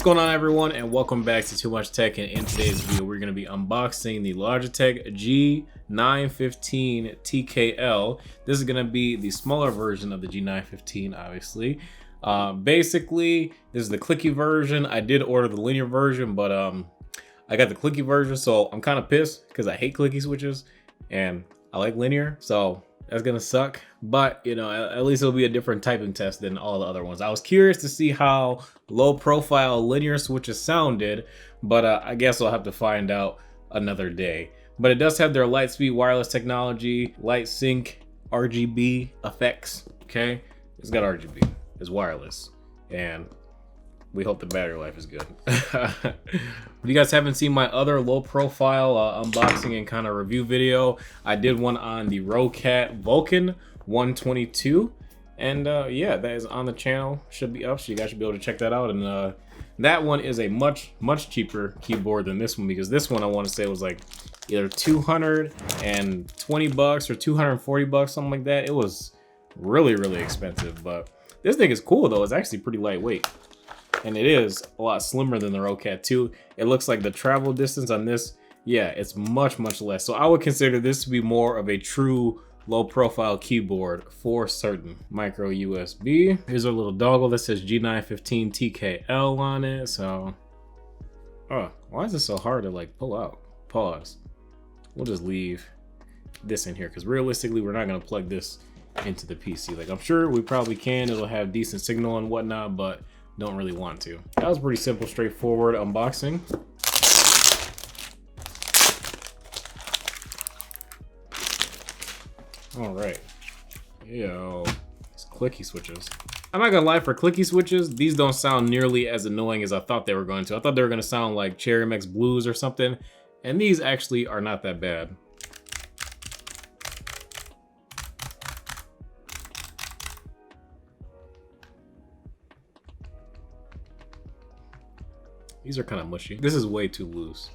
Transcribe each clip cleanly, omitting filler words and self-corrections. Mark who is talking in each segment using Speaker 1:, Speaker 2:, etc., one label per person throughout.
Speaker 1: going on, everyone, and welcome back to Too Much Tech. And in today's video we're going to be unboxing the Logitech G915 TKL. This is going to be the smaller version of the G915, obviously. Basically this is the clicky version. I did order the linear version, but I got the clicky version, so I'm kind of pissed because I hate clicky switches and I like linear, so that's gonna suck. But you know, at least it'll be a different typing test than all the other ones. I was curious to see how low profile linear switches sounded, but I guess I'll have to find out another day. But it does have their Lightspeed wireless technology, light sync, RGB effects. Okay, it's got RGB, it's wireless, and we hope the battery life is good. If you guys haven't seen my other low profile unboxing and kind of review video, I did one on the Rocat Vulcan 122, and yeah, that is on the channel, should be up, so you guys should be able to check that out. And that one is a much cheaper keyboard than this one, because this one I want to say was like either 220 bucks or 240 bucks, something like that. It was really expensive, but this thing is cool though. It's actually pretty lightweight. And it is a lot slimmer than the Rocat 2. It looks like the travel distance on this, yeah, it's much less. So I would consider this to be more of a true low profile keyboard for certain. Micro USB. Here's our little dongle that says G915 TKL on it. So, oh, why is it so hard to like pull out? Pause. We'll just leave this in here because realistically, we're not gonna plug this into the PC. Like, I'm sure we probably can. It'll have decent signal and whatnot, but don't really want to. That was pretty simple, straightforward unboxing. All right, yo, it's clicky switches. I'm not gonna lie, for clicky switches, these don't sound nearly as annoying as I thought they were going to. I thought they were gonna sound like Cherry MX Blues or something, and these actually are not that bad. These are kind of mushy. This is way too loose.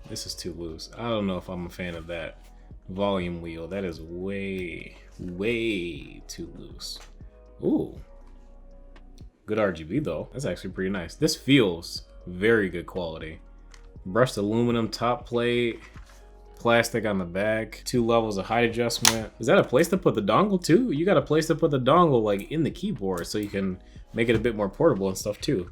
Speaker 1: This is too loose. I don't know if I'm a fan of that volume wheel. That is way too loose. Ooh. Good RGB though. That's actually pretty nice. This feels very good quality. Brushed aluminum top plate, plastic on the back, 2 levels of height adjustment. Is that a place to put the dongle too? You got a place to put the dongle like in the keyboard so you can make it a bit more portable and stuff too.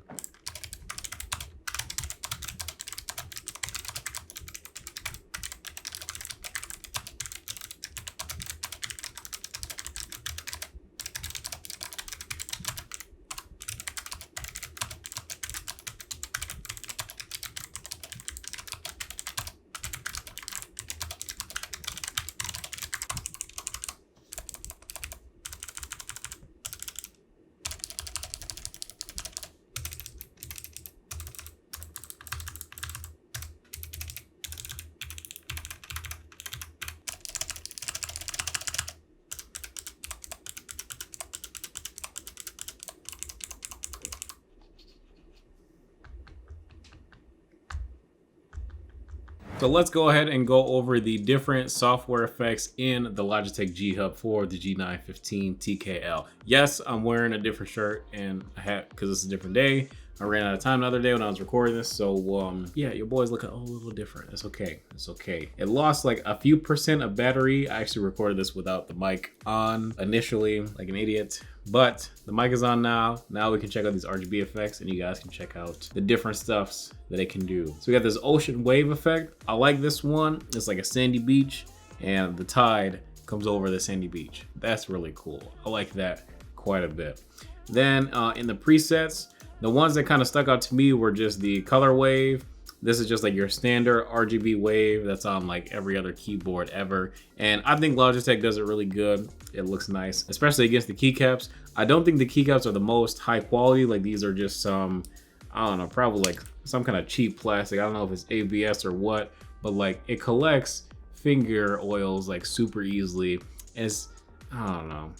Speaker 1: So let's go ahead and go over the different software effects in the Logitech G Hub for the G915 TKL. Yes, I'm wearing a different shirt and a hat because it's a different day. I ran out of time the other day when I was recording this, so yeah, your boy's looking a little different. It's okay, it's okay. It lost like a few percent of battery. I actually recorded this without the mic on initially, like an idiot, but the mic is on now. Now we can check out these RGB effects and you guys can check out the different stuffs that it can do. So we got this ocean wave effect. I like this one. It's like a sandy beach and the tide comes over the sandy beach. That's really cool. I like that quite a bit. Then in the presets, the ones that kind of stuck out to me were just the color wave. This is just like your standard RGB wave that's on like every other keyboard ever. And I think Logitech does it really good. It looks nice, especially against the keycaps. I don't think the keycaps are the most high quality. Like these are just some, I don't know, probably like some kind of cheap plastic. I don't know if it's ABS or what, but like it collects finger oils like super easily. And it's, I don't know.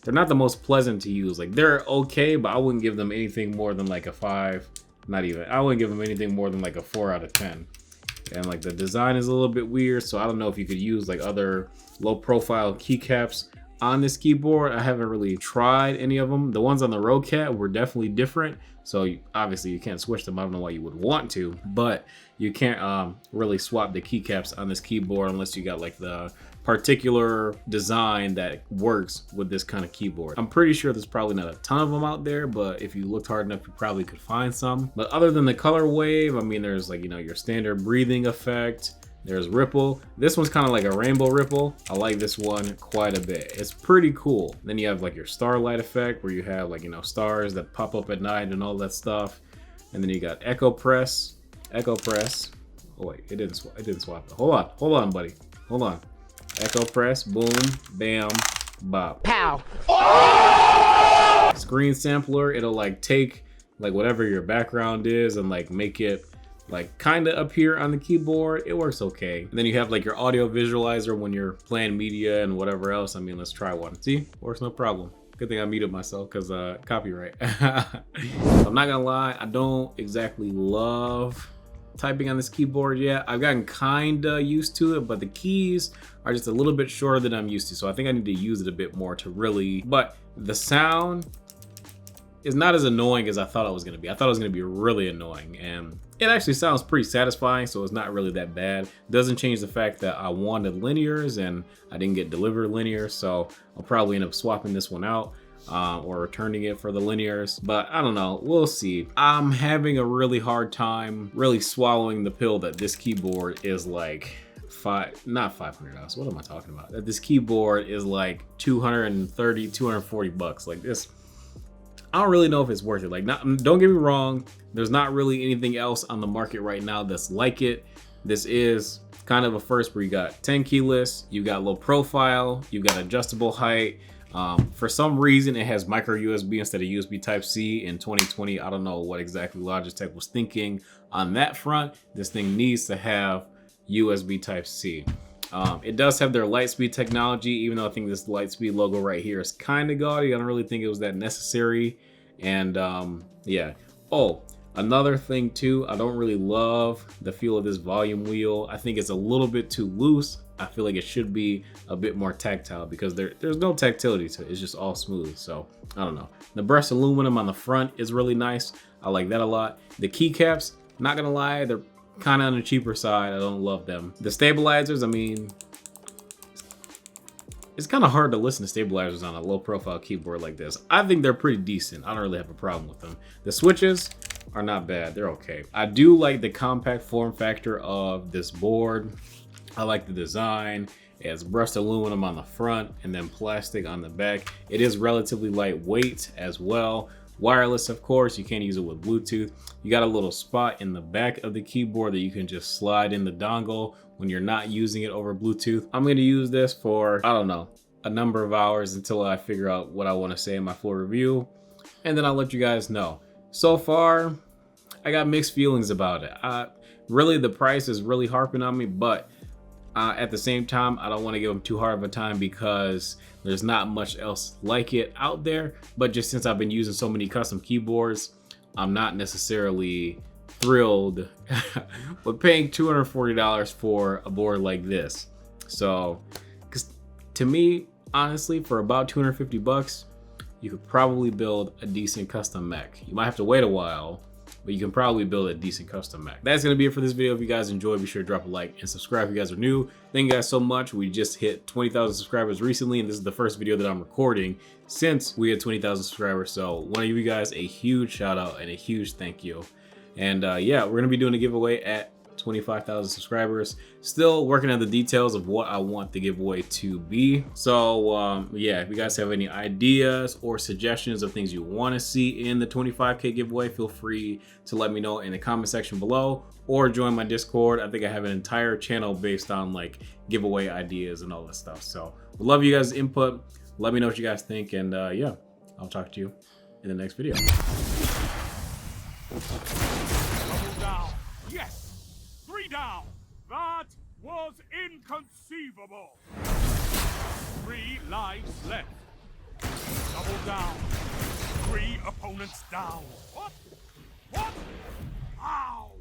Speaker 1: They're not the most pleasant to use. Like they're okay, but I wouldn't give them anything more than like a 5. Not even. I wouldn't give them anything more than like a 4 out of 10. And like the design is a little bit weird, so I don't know if you could use like other low profile keycaps on this keyboard. I haven't really tried any of them. The ones on the Rocat were definitely different. So obviously you can't switch them. I don't know why you would want to, but you can't really swap the keycaps on this keyboard unless you got like the particular design that works with this kind of keyboard. I'm pretty sure there's probably not a ton of them out there, but if you looked hard enough, you probably could find some. But other than the color wave, I mean, there's like, you know, your standard breathing effect. There's ripple. This one's kind of like a rainbow ripple. I like this one quite a bit. It's pretty cool. Then you have like your starlight effect where you have like, you know, stars that pop up at night and all that stuff. And then you got echo press. Oh wait, it didn't swap. Hold on, buddy. Hold on. Echo press, boom, bam, bop.
Speaker 2: Pow.
Speaker 1: Screen sampler, it'll like take like whatever your background is and like make it like kind of appear on the keyboard. It works okay. And then you have like your audio visualizer when you're playing media and whatever else. I mean, let's try one. See, works no problem. Good thing I muted myself because copyright. I'm not gonna lie, I don't exactly love typing on this keyboard yet. I've gotten kinda used to it, but the keys are just a little bit shorter than I'm used to. So I think I need to use it a bit more to really, but the sound is not as annoying as I thought it was gonna be. I thought it was gonna be really annoying, and it actually sounds pretty satisfying, so it's not really that bad. Doesn't change the fact that I wanted linears and I didn't get delivered linears, so I'll probably end up swapping this one out or returning it for the linears, but I don't know, we'll see. I'm having a really hard time really swallowing the pill that this keyboard is like not $500. What am I talking about? That this keyboard is like 230, 240 bucks. Like this, I don't really know if it's worth it. Like, don't get me wrong, there's not really anything else on the market right now that's like it. This is kind of a first where you got 10 keyless, you got low profile, you got adjustable height. For some reason, it has micro USB instead of USB Type-C in 2020. I don't know what exactly Logitech was thinking on that front. This thing needs to have USB Type-C. It does have their Lightspeed technology, even though I think this Lightspeed logo right here is kind of gaudy. I don't really think it was that necessary. And yeah. Oh, another thing too, I don't really love the feel of this volume wheel. I think it's a little bit too loose. I feel like it should be a bit more tactile because there's no tactility to it. It's just all smooth. So I don't know. The brushed aluminum on the front is really nice. I like that a lot. The keycaps, not gonna lie, they're kind of on the cheaper side. I don't love them. The stabilizers, I mean, it's kind of hard to listen to stabilizers on a low profile keyboard like this. I think they're pretty decent. I don't really have a problem with them. The switches are not bad. They're okay. I do like the compact form factor of this board. I like the design. It has brushed aluminum on the front and then plastic on the back. It is relatively lightweight as well. Wireless, of course, you can't use it with Bluetooth. You got a little spot in the back of the keyboard that you can just slide in the dongle when you're not using it over Bluetooth. I'm gonna use this for, I don't know, a number of hours until I figure out what I wanna say in my full review. And then I'll let you guys know. So far, I got mixed feelings about it. Really, the price is really harping on me, but at the same time, I don't want to give them too hard of a time because there's not much else like it out there. But just since I've been using so many custom keyboards, I'm not necessarily thrilled with paying $240 for a board like this. So, because to me, honestly, for about 250 bucks, you could probably build a decent custom mech. You might have to wait a while, but you can probably build a decent custom mech. That's gonna be it for this video. If you guys enjoyed, be sure to drop a like and subscribe if you guys are new. Thank you guys so much. We just hit 20,000 subscribers recently, and this is the first video that I'm recording since we had 20,000 subscribers. So want to give you guys a huge shout out and a huge thank you. And yeah, we're gonna be doing a giveaway at 25,000 subscribers. Still working on the details of what I want the giveaway to be. So yeah, if you guys have any ideas or suggestions of things you want to see in the 25K giveaway, feel free to let me know in the comment section below or join my Discord. I think I have an entire channel based on like giveaway ideas and all that stuff. So we love you guys' input. Let me know what you guys think, and yeah, I'll talk to you in the next video.
Speaker 3: Down. That was inconceivable. 3 lives left. Double down. 3 opponents down. What? What? Ow!